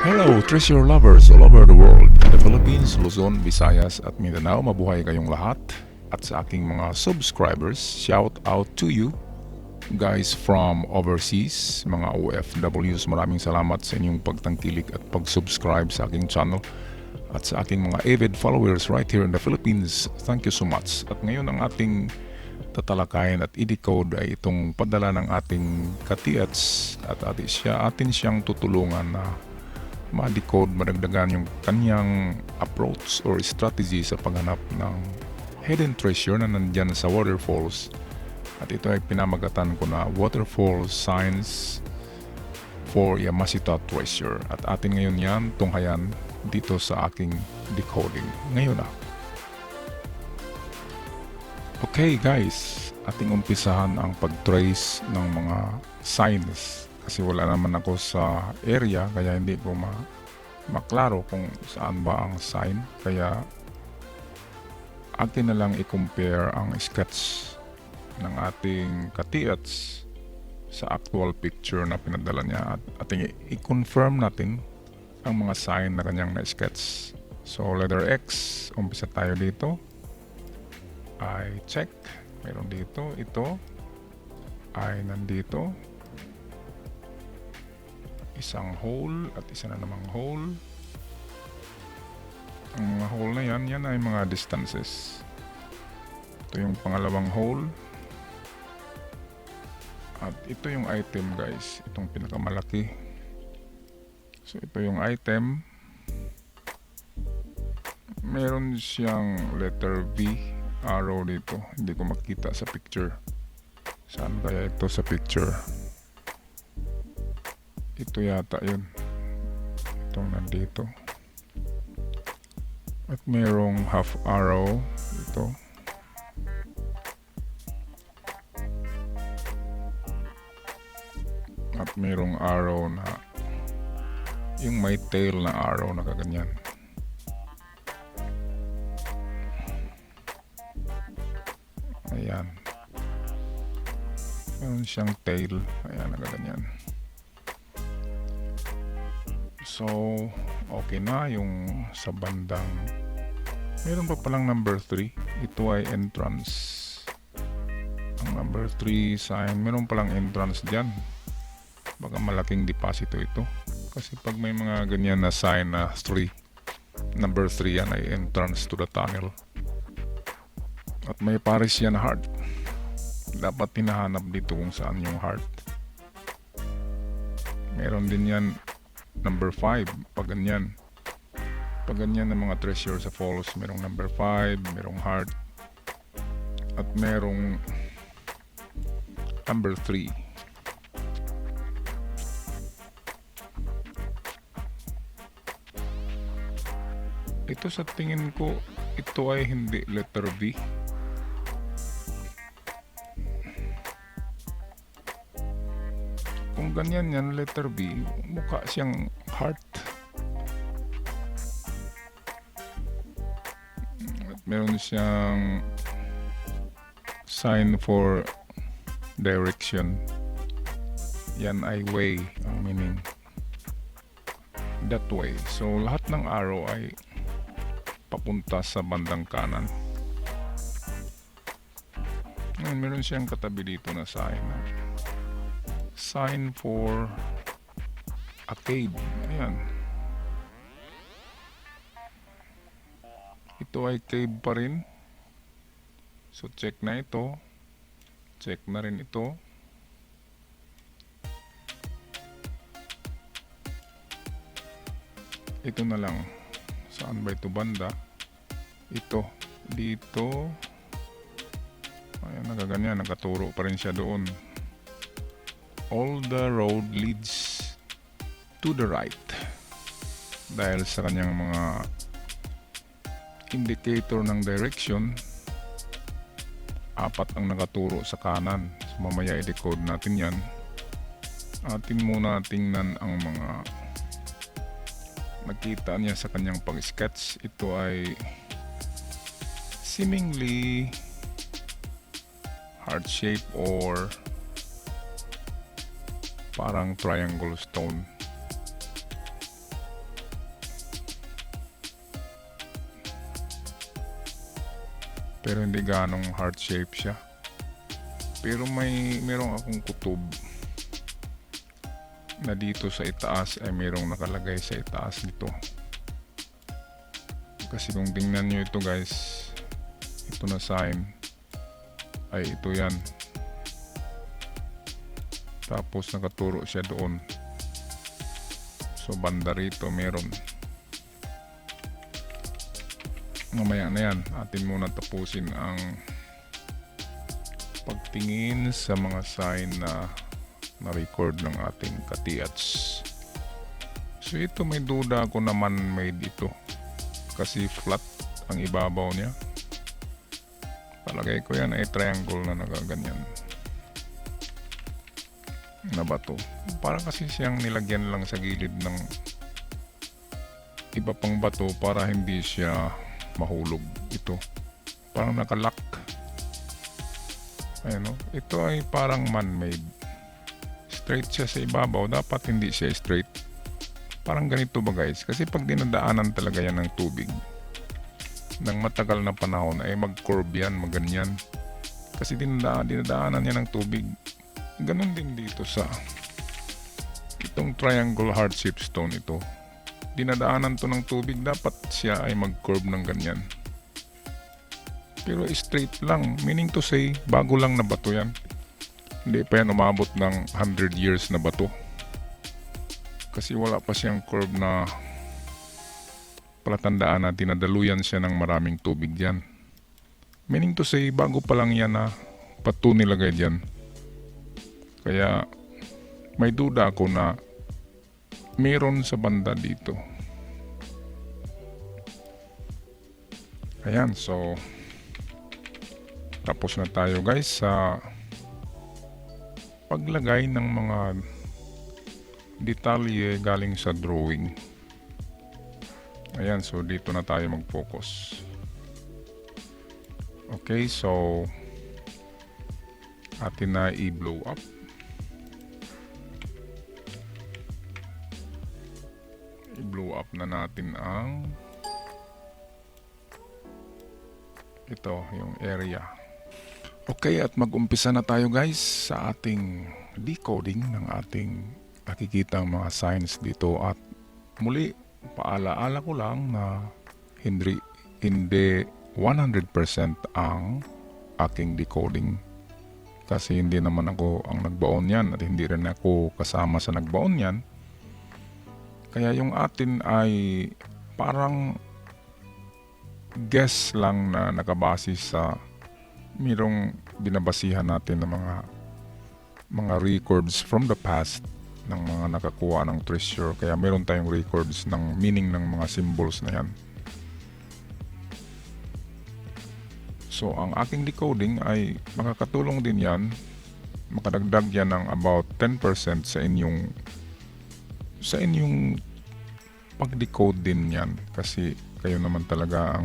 Hello, treasure lovers all over the world, in the Philippines, Luzon, Visayas at Mindanao. Mabuhay kayong lahat. At sa aking mga subscribers, shout out to you guys from overseas, mga OFWs. Maraming salamat sa inyong pagtangkilik at pag-subscribe sa aking channel. At sa aking mga avid followers right here in the Philippines, thank you so much. At ngayon ang ating tatalakayin at i-decode ay itong padala ng ating ka-TH at atin siyang tutulungan na ma-decode, madagdagan yung kanyang approach or strategy sa paghanap ng hidden treasure na nandyan sa waterfalls. At ito ay pinamagatan ko na Waterfall Signs for Yamashita Treasure. At atin ngayon yan tunghayan dito sa aking decoding. Ngayon na. Okay guys, ating umpisahan ang pag-trace ng mga signs. Kasi wala naman ako sa area, kaya hindi ko maklaro kung saan ba ang sign. Kaya atin na lang i-compare ang sketch ng ating ka-TH sa actual picture na pinadala niya. At ating i-confirm natin ang mga sign na kanyang na-sketch. So letter X, umpisa tayo dito. I check, mayroon dito, ito ay nandito. Isang hole at isa na namang hole. Ang mga hole na yan ay mga distances. Ito yung pangalawang hole. At ito yung item guys, itong pinakamalaki. So ito yung item. Meron siyang letter V arrow dito. Hindi ko makita sa picture. Saan kaya ito sa picture? Ito yata yun. Itong nandito. At mayroong half arrow ito. At mayroong arrow na yung may tail na arrow na kaganyan. Ayan. Meron siyang tail. Ayan, na kaganyan. So, okay na yung sa bandang. Meron pa palang number 3. Ito ay entrance. Ang number 3 sign, meron palang entrance dyan. Baka malaking deposito ito. Kasi pag may mga ganyan na sign na 3, number 3 yan ay entrance to the tunnel. At may pares yan na heart. Dapat hinahanap dito kung saan yung heart. Meron din yan number 5, pag ganyan ng mga treasure sa falls, merong number 5, merong heart, at merong number 3. Ito sa tingin ko, ito ay hindi letter V. Kung ganyan yan, letter B, mukha siyang heart. At meron siyang sign for direction. Yan ay way ang meaning. That way. So lahat ng arrow ay papunta sa bandang kanan. Ngayon meron siyang katabi dito na sign. Sign for a cave. Ayan. Ito ay cave pa rin. So check na ito. Check na rin ito. Ito na lang. Saan ba ito banda? Ito. Dito. Ayan, nagaganyan. Nakaturo pa rin siya doon. All the road leads to the right. Dahil sa kanyang mga indicator ng direction, 4 ang nakaturo sa kanan. So, mamaya i-decode natin yan. Atin muna tingnan ang mga nakita niya sa kanyang pag-sketch. Ito ay seemingly heart shape or parang triangle stone. pero hindi ganong heart shape siya. Pero merong akong kutob na dito sa itaas ay merong nakalagay sa itaas nito. Kasi kung tingnan nyo ito guys, ito na sign ay ito yan. Tapos nakaturo siya doon. So banda rito meron. Mamaya na yan, atin muna tapusin ang pagtingin sa mga sign na na-record ng ating katiats. So ito may duda ako naman made ito kasi flat ang ibabaw niya. Palagay ko yan ay triangle na nagaganyan na bato. Parang kasi siyang nilagyan lang sa gilid ng iba pang bato para hindi siya mahulog. Ito parang nakalock. Ayan o, ito ay parang man-made. Straight siya sa ibabaw, dapat hindi siya straight. Parang ganito ba guys, kasi pag dinadaanan talaga yan ng tubig ng matagal na panahon ay mag-curve yan, maganyan. Kasi dinadaanan yan ng tubig. Ganon din dito sa itong triangle heart-shaped stone ito. Dinadaanan to ng tubig, dapat siya ay mag-curve ng ganyan. Pero straight lang, meaning to say, bago lang na bato yan. Hindi pa yan umabot ng 100 years na bato. Kasi wala pa siyang curve na palatandaan na dinadaluyan siya ng maraming tubig dyan. Meaning to say, bago pa lang yan na bato nilagay dyan. Kaya may duda ako na meron sa banda dito. Ayan, so tapos na tayo guys sa paglagay ng mga detalye galing sa drawing. Ayan, so dito na tayo mag-focus. Okay, so atin na i-blow up. I-blow up na natin ang ito, yung area. Okay, at mag-umpisa na tayo guys sa ating decoding ng ating nakikitang mga signs dito. At muli, paalaala ko lang na hindi 100% ang aking decoding. Kasi hindi naman ako ang nagbaon yan at hindi rin ako kasama sa nagbaon yan. Kaya yung atin ay parang guess lang na nakabase sa mirong binabasihan natin ng mga records from the past ng mga nakakuha ng treasure. Kaya meron tayong records ng meaning ng mga symbols na yan. So ang aking decoding ay makakatulong din yan, makadagdag yan ng about 10% sa inyong pag-decode din yan, kasi kayo naman talaga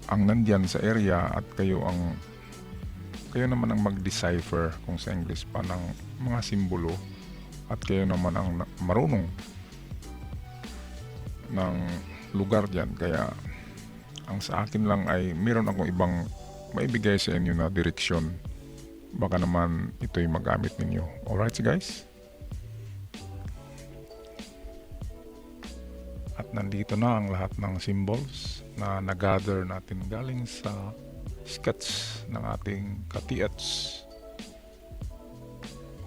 ang nandyan sa area at kayo naman ang mag-decipher kung sa English pa ng mga simbolo, at kayo naman ang marunong ng lugar dyan. Kaya ang sa akin lang ay meron akong ibang maibigay sa inyo na direksyon, baka naman ito'y magamit ninyo. Alright guys, at nandito na ang lahat ng symbols na nag-gather natin galing sa sketch ng ating katiats.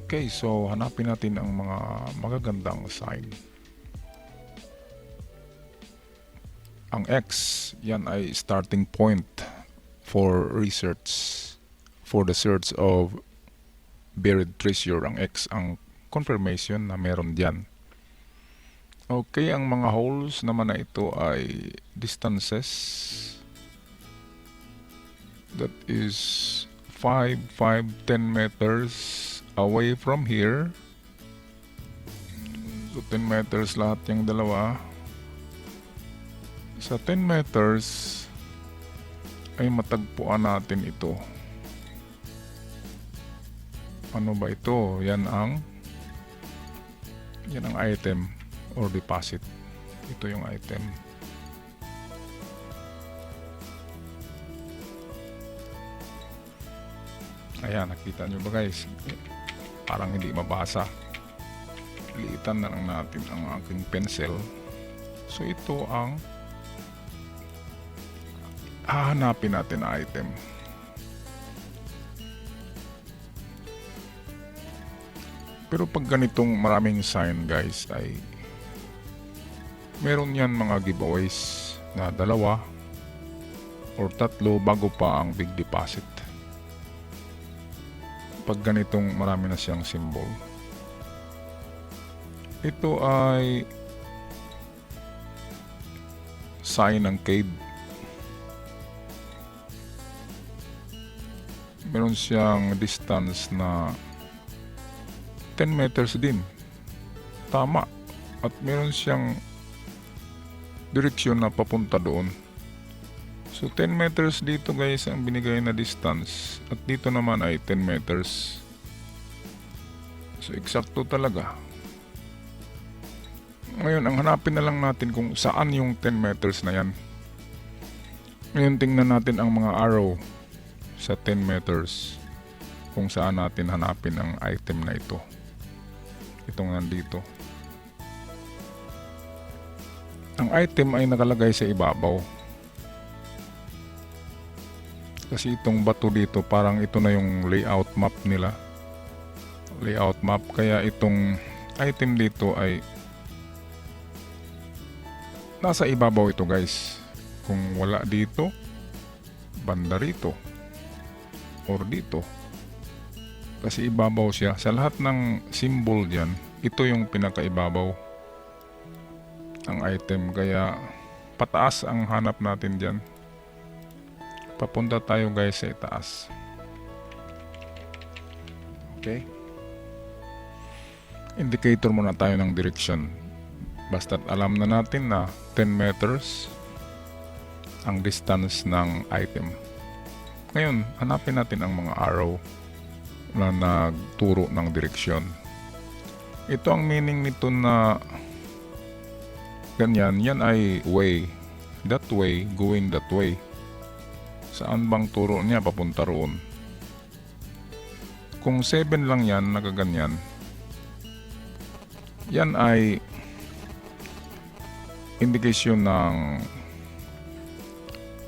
Okay, so hanapin natin ang mga magagandang sign. Ang X, yan ay starting point for research, for the search of buried treasure. Ang X ang confirmation na meron dyan. Okay, ang mga holes naman na ito ay distances. That is 5, 10 meters away from here. So 10 meters lahat yung dalawa. Sa 10 meters ay matagpuan natin ito. Ano ba ito? Yan ang item or deposit. Ito yung item. Ayan, nakita nyo ba guys? Parang hindi mabasa. Liitan na lang natin ang aking pencil. So ito ang hahanapin natin na item. Pero pag ganitong maraming sign guys ay meron yan mga giveaways na 2 or 3 bago pa ang big deposit. Pag ganitong marami na siyang symbol. Ito ay sign ng cave. Meron siyang distance na 10 meters din. Tama. At meron siyang direksyon na papunta doon. So 10 meters dito guys ang binigay na distance. At dito naman ay 10 meters. So eksakto talaga. Ngayon ang hanapin na lang natin kung saan yung 10 meters na yan. Ngayon tingnan natin ang mga arrow sa 10 meters. Kung saan natin hanapin ang item na ito. Itong nandito. Ang item ay nakalagay sa ibabaw. Kasi itong bato dito parang ito na yung layout map nila. Layout map. Kaya itong item dito ay nasa ibabaw ito guys. Kung wala dito, banda rito. Or dito. Kasi ibabaw siya. Sa lahat ng symbol dyan, ito yung pinakaibabaw ang item. Kaya pataas ang hanap natin dyan. Papunta tayo guys sa itaas. Okay. Indicator muna tayo ng direction. Basta't alam na natin na 10 meters ang distance ng item. Ngayon, hanapin natin ang mga arrow na nagturo ng direksyon. Ito ang meaning nito na ganyan. Yan ay way. That way, going that way. Saan bang turo niya papunta roon? Kung 7 lang yan, nakaganyan. Yan ay indication ng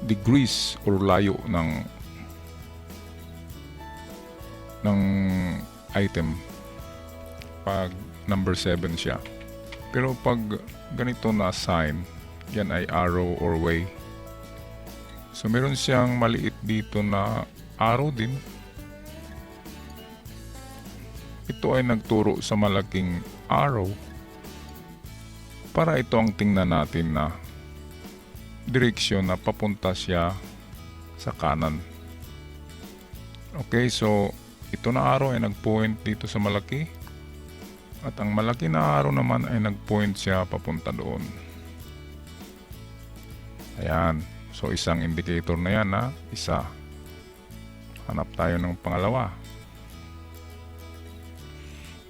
degrees or layo ng item pag number 7 siya. Pero pag ganito na sign, yan ay arrow or way. So meron siyang maliit dito na arrow din. Ito ay nagturo sa malaking arrow para ito ang tingnan natin na direksyon na papunta siya sa kanan. Okay, so ito na arrow ay nag-point dito sa malaki. At ang malaki na arrow naman ay nag-point siya papunta doon. Ayan. So isang indicator na yan na isa. Hanap tayo ng pangalawa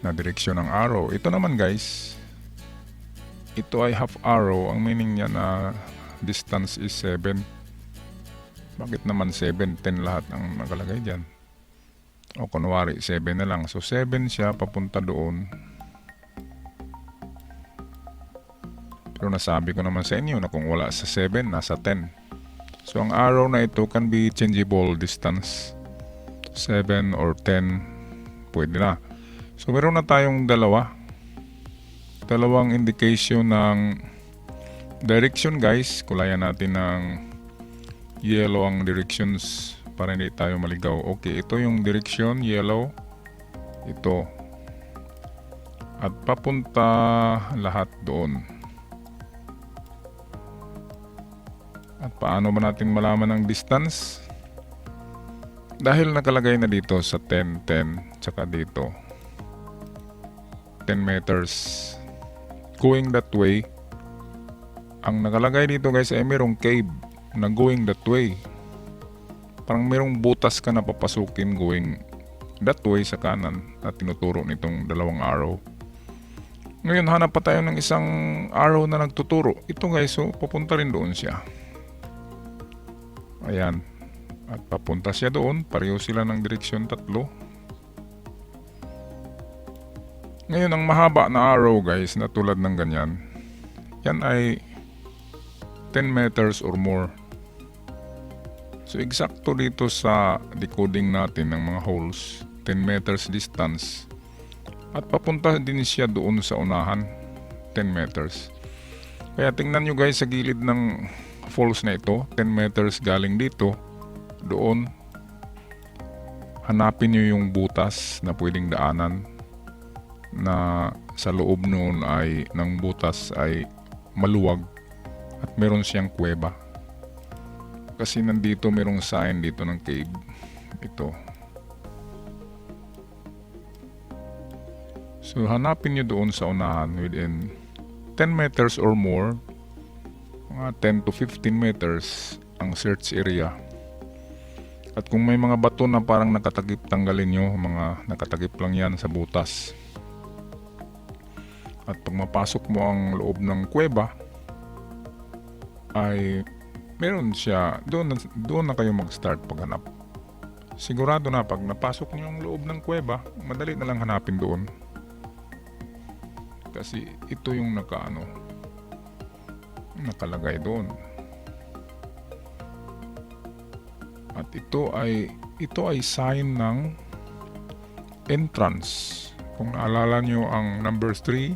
na direksyon ng arrow. Ito naman guys, ito ay half arrow. Ang meaning niya na distance is 7. Bakit naman 7? 10 lahat ang nakalagay dyan. O kunwari 7 na lang. So 7 siya papunta doon. Pero nasabi ko naman sa inyo na kung wala sa 7, nasa 10. So ang arrow na ito can be changeable distance. 7 or 10. Pwede na. So meron na tayong dalawang indication ng direction guys. Kulayan natin ng yellow ang directions para hindi tayo maligaw. Okay, ito yung direction, yellow. Ito. At papunta lahat doon. At paano ba natin malaman ang distance? Dahil nakalagay na dito sa 10, 10, tsaka dito 10 meters going that way. Ang nakalagay dito guys ay merong cave na going that way. Parang merong butas ka na papasukin going that way sa kanan na tinuturo nitong dalawang arrow. Ngayon hanap pa tayo ng isang arrow na nagtuturo. Ito guys, so papunta rin doon siya. Ayan. At papunta siya doon, pareho sila ng direksyon tatlo. Ngayon, ang mahaba na arrow guys na tulad ng ganyan, yan ay 10 meters or more. So eksakto dito sa decoding natin ng mga holes, 10 meters distance. At papunta din siya doon sa unahan, 10 meters. Kaya tingnan nyo guys sa gilid ng falls na ito, 10 meters galing dito, doon. Hanapin nyo yung butas na pwedeng daanan na sa loob noon ay ng butas ay maluwag at meron siyang kuweba. Kasi nandito merong sign dito ng cave. Ito. So hanapin nyo doon sa unahan within 10 meters or more, mga 10 to 15 meters ang search area. At kung may mga bato na parang nakatagip, tanggalin nyo, mga nakatagip lang yan sa butas. At pag mapasok mo ang loob ng kuweba, ay meron siya, doon na kayo mag-start paghanap. Sigurado na pag napasok nyo ang loob ng kuweba, madali na lang hanapin doon. Kasi ito yung nakalagay doon. At ito ay sign ng entrance. Kung naalala nyo ang number 3,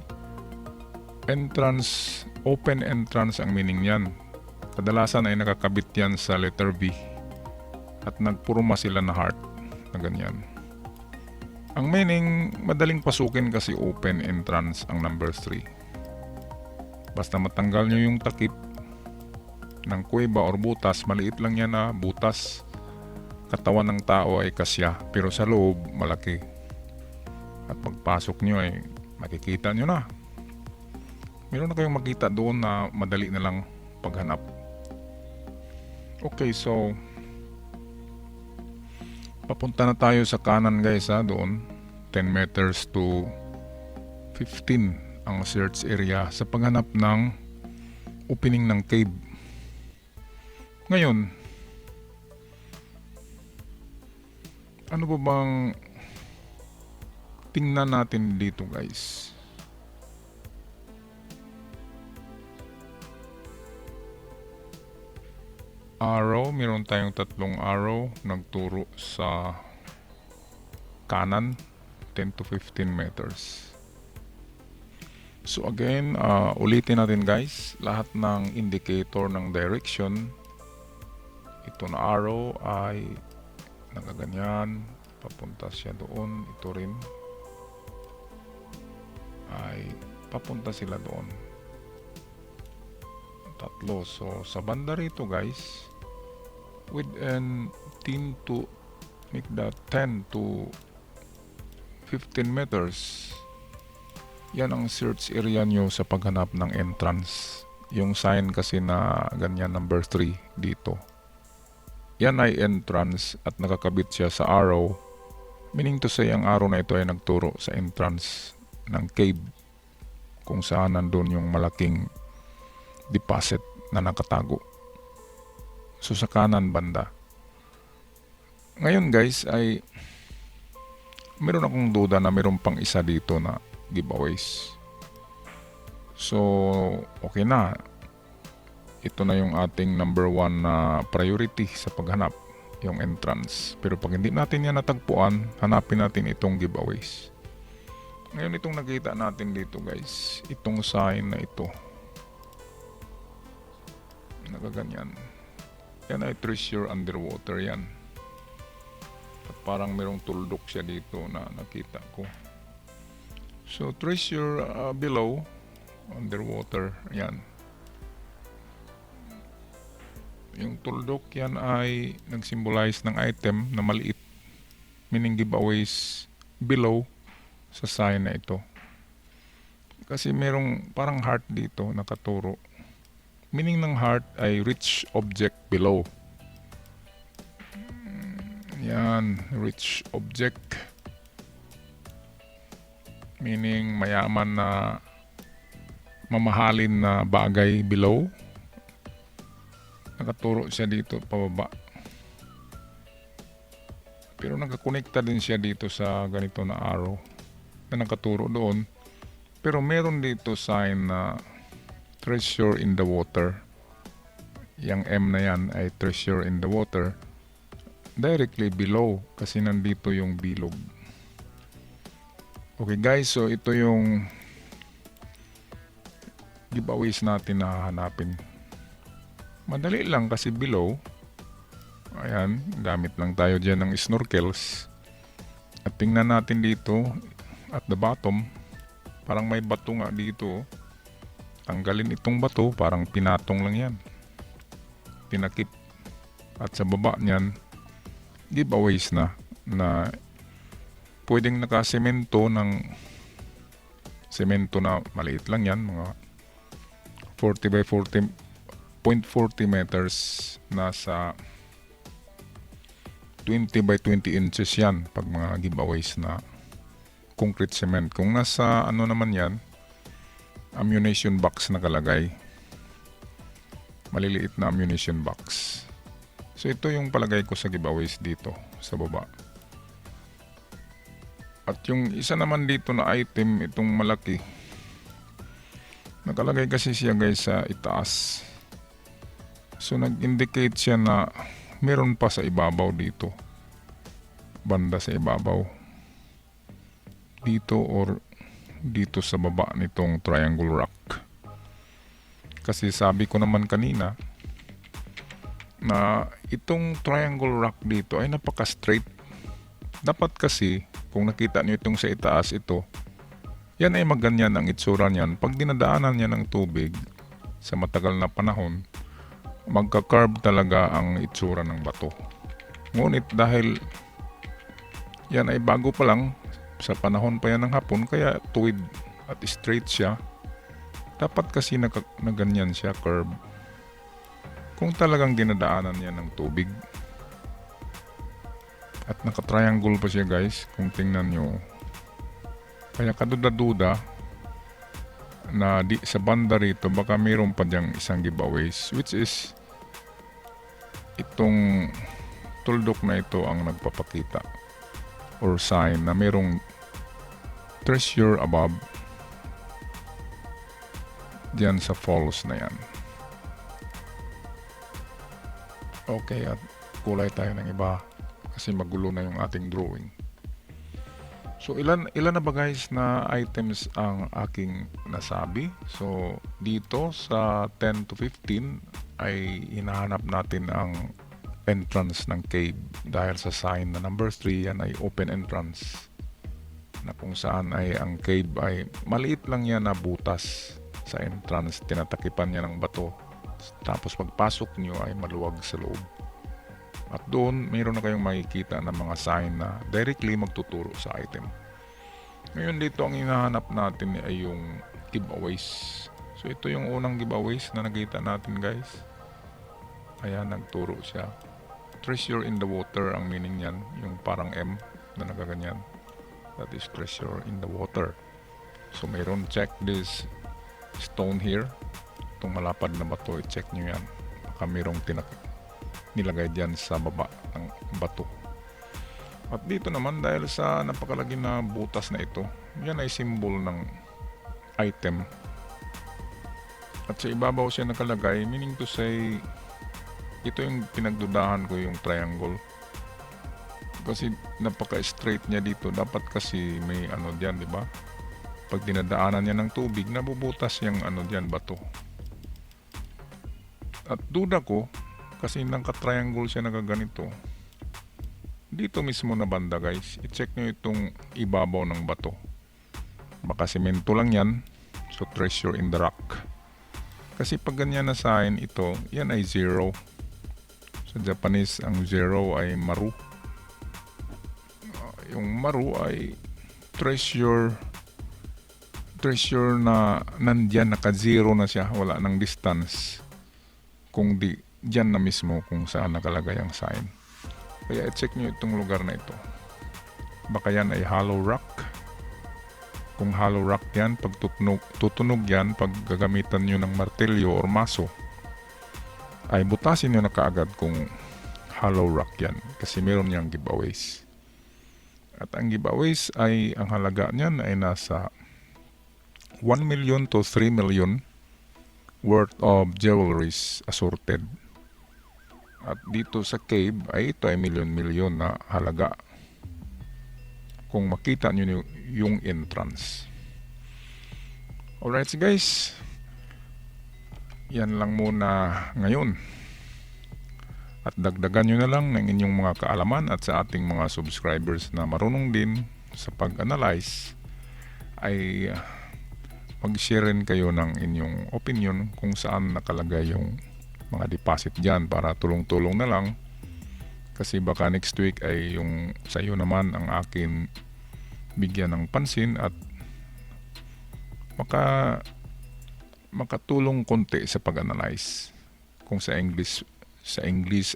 entrance, open entrance ang meaning niyan. Kadalasan ay nakakabit yan sa letter V at nagpurma sila na heart na ganyan. Ang meaning, madaling pasukin kasi open entrance ang number 3. Basta matanggal nyo yung takip ng kuweba or butas, maliit lang yan na butas. Katawan ng tao ay kasya, pero sa loob malaki. At pagpasok nyo ay makikita nyo na. Meron na kayong makita doon na madali na lang paghanap. Okay, so papunta na tayo sa kanan guys doon. 10 meters to 15 ang search area sa paghanap ng opening ng cave. Ngayon, ano ba bang tingnan natin dito guys? Arrow, meron tayong tatlong arrow nagturo sa kanan, 10 to 15 meters. So again, ulitin natin guys, lahat ng indicator ng direction, ito na arrow ay nagaganyan, papunta siya doon, ito rin ay papunta sila doon. Tatlo. So sa banda rito guys, within 10 to make that 10 to 15 meters, yan ang search area nyo sa paghanap ng entrance. Yung sign kasi na ganyan number 3 dito, yan ay entrance at nakakabit siya sa arrow, meaning to say ang arrow na ito ay nagturo sa entrance ng cave kung saan nandun yung malaking deposit na nakatago. So sa kanan banda. Ngayon guys ay meron akong duda na meron pang isa dito na giveaways. So okay na. Ito na yung ating number 1 na priority sa paghanap, yung entrance. Pero pag hindi natin yan natagpuan, hanapin natin itong giveaways. Ngayon itong nakita natin dito guys, itong sign na ito, nagaganyan, yan ay treasure underwater yan. At parang merong tuldok siya dito na nakita ko. So treasure below, underwater, yan. Yung tuldok yan ay nagsymbolize ng item na maliit, meaning giveaways below sa sign na ito. Kasi merong parang heart dito nakaturo. Meaning ng heart ay rich object below. Yan, rich object. Meaning mayaman na mamahalin na bagay below. Nakaturo siya dito pababa. Pero nakakonekta din siya dito sa ganito na arrow na nakaturo doon. Pero meron dito sign na treasure in the water. Yang M na yan ay treasure in the water. Directly below kasi nandito yung bilog. Okay guys, so ito yung giveaways natin na hahanapin. Madali lang kasi below. Ayan, gamit lang tayo dyan ng snorkels. At tingnan natin dito at the bottom. Parang may bato nga dito. Tanggalin itong bato, parang pinatong lang yan. Tinakip. At sa baba niyan, giveaways na pwedeng nakasemento ng semento na maliit lang yan, mga 40 by 40.40 meters, nasa 20 by 20 inches yan pag mga giveaways na concrete cement. Kung nasa ano naman yan, ammunition box nakalagay, maliliit na ammunition box. So ito yung palagay ko sa giveaways dito sa baba. At yung isa naman dito na item, itong malaki, nakalagay kasi siya guys sa itaas. So nag-indicate siya na meron pa sa ibabaw dito, banda sa ibabaw dito or dito sa baba nitong triangle rock. Kasi sabi ko naman kanina na itong triangle rock dito ay napaka-straight. Dapat kasi kung nakita nyo itong sa itaas, ito, yan ay maganyan ang itsura niyan. Pag dinadaanan niya ng tubig sa matagal na panahon, magka-curve talaga ang itsura ng bato. Ngunit dahil yan ay bago pa lang, sa panahon pa yan ng hapon, kaya tuwid at straight siya. Dapat kasi na ganyan siya, curve. Kung talagang dinadaanan niya ng tubig. At naka-triangle pa siya guys, kung tingnan nyo. Kaya kaduda-duda na sa banda rito, baka mayroon pa diyang isang giveaways, which is itong tuldok na ito ang nagpapakita or sign na mayroong treasure above diyan sa falls na yan. Okay, at kulay tayo ng iba kasi magulo na yung ating drawing. So ilan na ba guys na items ang aking nasabi? So dito sa 10 to 15 ay hinahanap natin ang entrance ng cave dahil sa sign na number 3 yan ay open entrance, na kung saan ay ang cave ay maliit lang yan na butas sa entrance, tinatakipan niya ng bato, tapos pagpasok nyo ay maluwag sa loob. At doon, mayroon na kayong makikita ng mga sign na directly magtuturo sa item. Ngayon dito, ang hinahanap natin ay yung giveaways. So ito yung unang giveaways na nakita natin guys. Ayan, nagturo siya. Treasure in the water ang meaning niyan. Yung parang M na nakaganyan. That is treasure in the water. So mayroon, check this stone here. Itong malapad na bato, i-check nyo yan. Baka mayroong nilagay dyan sa baba ng bato. At dito naman, dahil sa napakalaki na butas na ito, yan ay symbol ng item. At sa ibabaw siya nakalagay, meaning to say, ito yung pinagdudahan ko, yung triangle. Kasi napaka-straight niya dito. Dapat kasi may ano dyan, di ba? Pag dinadaanan niya ng tubig, nabubutas yung ano dyan, bato. At duda ko, kasi naka-triangle siya nakaganito. Dito mismo na banda guys, i-check nyo itong ibabaw ng bato. Baka semento lang yan. So treasure in the rock. Kasi pag ganyan na sign ito, yan ay 0. Sa Japanese, ang 0 ay maru. Yung maru ay treasure na nandyan, naka-0 na siya, wala ng distance. Kung di dyan na mismo kung saan nakalagay ang sign. Kaya i-check nyo itong lugar na ito. Baka yan ay hollow rock. Kung hollow rock yan, pag tutunog yan, pag gagamitan nyo ng martilyo or maso, ay butasin nyo na kaagad kung hollow rock yan. Kasi meron niyang giveaways. At ang giveaways ay ang halaga niyan ay nasa 1 million to 3 million worth of jewelries assorted. At dito sa cave ay ito ay milyon-milyon na halaga kung makita nyo yung entrance. Alright guys, yan lang muna ngayon. At dagdagan nyo na lang ng inyong mga kaalaman at sa ating mga subscribers na marunong din sa pag-analyze ay mag-share rin kayo ng inyong opinion kung saan nakalagay yung mga deposit dyan para tulong-tulong na lang. Kasi baka next week ay yung sa iyo naman ang akin bigyan ng pansin at makatulong konti sa pag-analyze. Kung sa English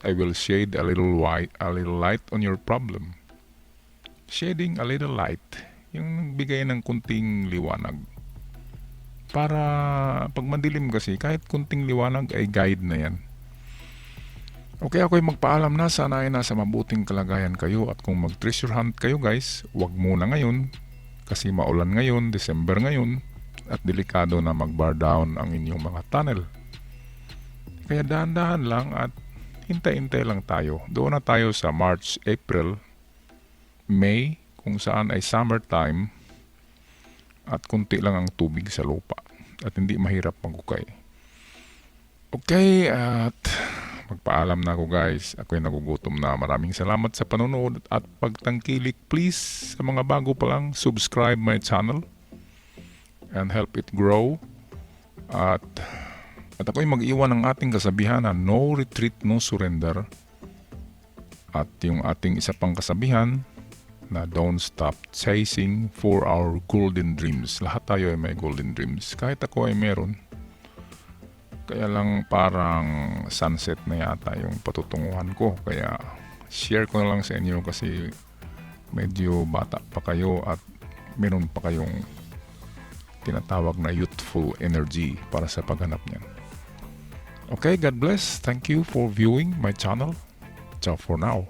I will shade a little light on your problem. Shading a little light, yung bigay ng kunting liwanag. Para pag madilim kasi kahit kunting liwanag ay guide na yan. Okay, ako'y magpaalam na. Sana ay nasa mabuting kalagayan kayo. At kung mag-treasure hunt kayo guys, wag muna ngayon. Kasi maulan ngayon, December ngayon. At delikado na mag-bar down ang inyong mga tunnel. Kaya dahan-dahan lang at hintay-hintay lang tayo. Doon na tayo sa March, April, May, kung saan ay summertime. At kunti lang ang tubig sa lupa. At hindi mahirap maghukay. Okay, at magpaalam na ako guys. Ako'y nagugutom na. Maraming salamat sa panonood at pagtangkilik. Please, sa mga bago pa lang, subscribe my channel and help it grow. At ako'y mag-iwan ng ating kasabihan na no retreat, no surrender. At yung ating isa pang kasabihan na don't stop chasing for our golden dreams. Lahat tayo ay may golden dreams. Kahit ako ay meron. Kaya lang parang sunset na yata yung patutunguhan ko. Kaya share ko na lang sa inyo kasi medyo bata pa kayo at meron pa kayong tinatawag na youthful energy para sa paghanap niyan. Okay, God bless. Thank you for viewing my channel. Ciao for now.